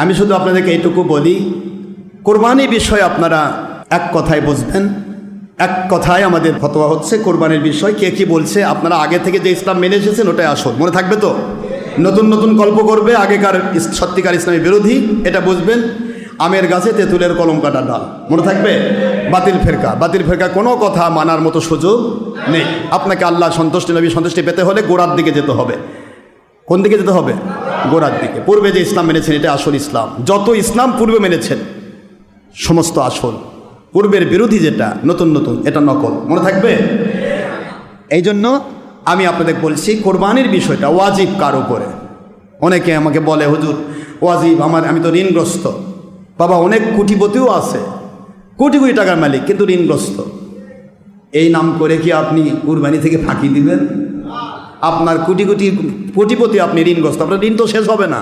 আমি শুধু আপনাদেরকে এইটুকু বলি, কোরবানি বিষয়ে আপনারা এক কথায় বুঝবেন, এক কথায় আমাদের ফতোয়া হচ্ছে কোরবানির বিষয়। কে কি বলছে আপনারা আগে থেকে যে ইসলাম মেনে এসেছেন ওটাই আসল, মনে থাকবে তো। নতুন নতুন গল্প করবে আগেকার সত্যিকার ইসলামী বিরোধী, এটা বুঝবেন। আমের গাছে তেঁতুলের কলম কাটা ডাল, মনে থাকবে। বাতিল ফেরকা কোনো কথা মানার মতো সুযোগ নেই। আপনাকে আল্লাহ সন্তুষ্টি, নবী সন্তুষ্টি পেতে হলে গোড়ার দিকে যেতে হবে। কোন দিকে যেতে হবে? গোড়ার দিকে। পূর্বে যে ইসলাম মেনেছেন এটা আসল ইসলাম। যত ইসলাম পূর্বে মেনেছেন সমস্ত আসল, পূর্বের বিরোধী যেটা নতুন নতুন এটা নকল, মনে থাকবে। এই জন্য আমি আপনাদের বলছি কোরবানির বিষয়টা ওয়াজিব কার উপরে। অনেকে আমাকে বলে হুজুর ওয়াজিব আমি তো ঋণগ্রস্ত। বাবা, অনেক কোটিপতিও আছে, কোটি কোটি টাকার মালিক, কিন্তু ঋণগ্রস্ত। এই নাম করে কি আপনি কুরবানি থেকে ফাঁকি দিবেন? আপনার কোটিপতি, আপনি ঋণগ্রস্ত, আপনার ঋণ তো শেষ হবে না,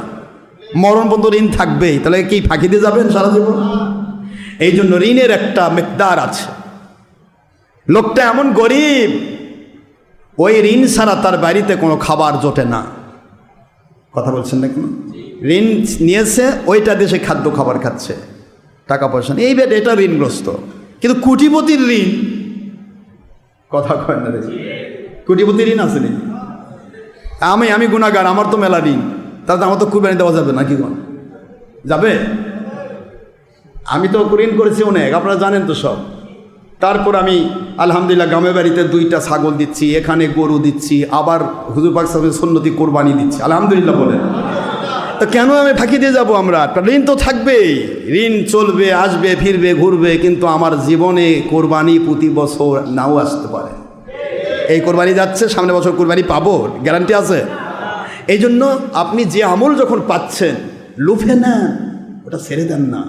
মরণ পর্যন্ত ঋণ থাকবেই। তাহলে কি ফাঁকি দিয়ে যাবেন সারা জীবন? এই জন্য ঋণের একটা মিকদার আছে। লোকটা এমন গরিব, ওই ঋণ ছাড়া তার বাড়িতে কোনো খাবার জোটে না। কথা বলছেন না কেন? ঋণ নিয়েছে, ওইটা দেশে খাদ্য খাবার খাচ্ছে, টাকা পয়সা নেই, এটা ঋণগ্রস্ত। কিন্তু কোটিপতির ঋণ, কথা কয় না দেখি, কোটিপতির ঋণ আছে নি? আমি গুনাহগার, আমার তো মেলা ঋণ, তাহলে আমার তো কুরবানি দেওয়া যাবে না, কি যাবে? আমি তো ঋণ করেছি অনেক, আপনারা জানেন তো সব। তারপর আমি আলহামদুলিল্লাহ গ্রামের বাড়িতে 2টা ছাগল দিচ্ছি, এখানে গরু দিচ্ছি, আবার হুজুর পাক সাহেবের সুন্নতি কোরবানি দিচ্ছি, আলহামদুলিল্লাহ বলেন। তো কেন আমি ফাঁকি দিয়ে যাবো? আমরা ঋণ তো থাকবেই, ঋণ চলবে, আসবে, ফিরবে, ঘুরবে, কিন্তু আমার জীবনে কোরবানি প্রতি বছর নাও আসতে পারে। এই কোরবানি যাচ্ছে, সামনে বছর কোরবানি পাবো, গ্যারান্টি আছে। এই জন্য আপনি যে আমল যখন পাচ্ছেন লুফে নেন, ওটা ছেড়ে দেন না।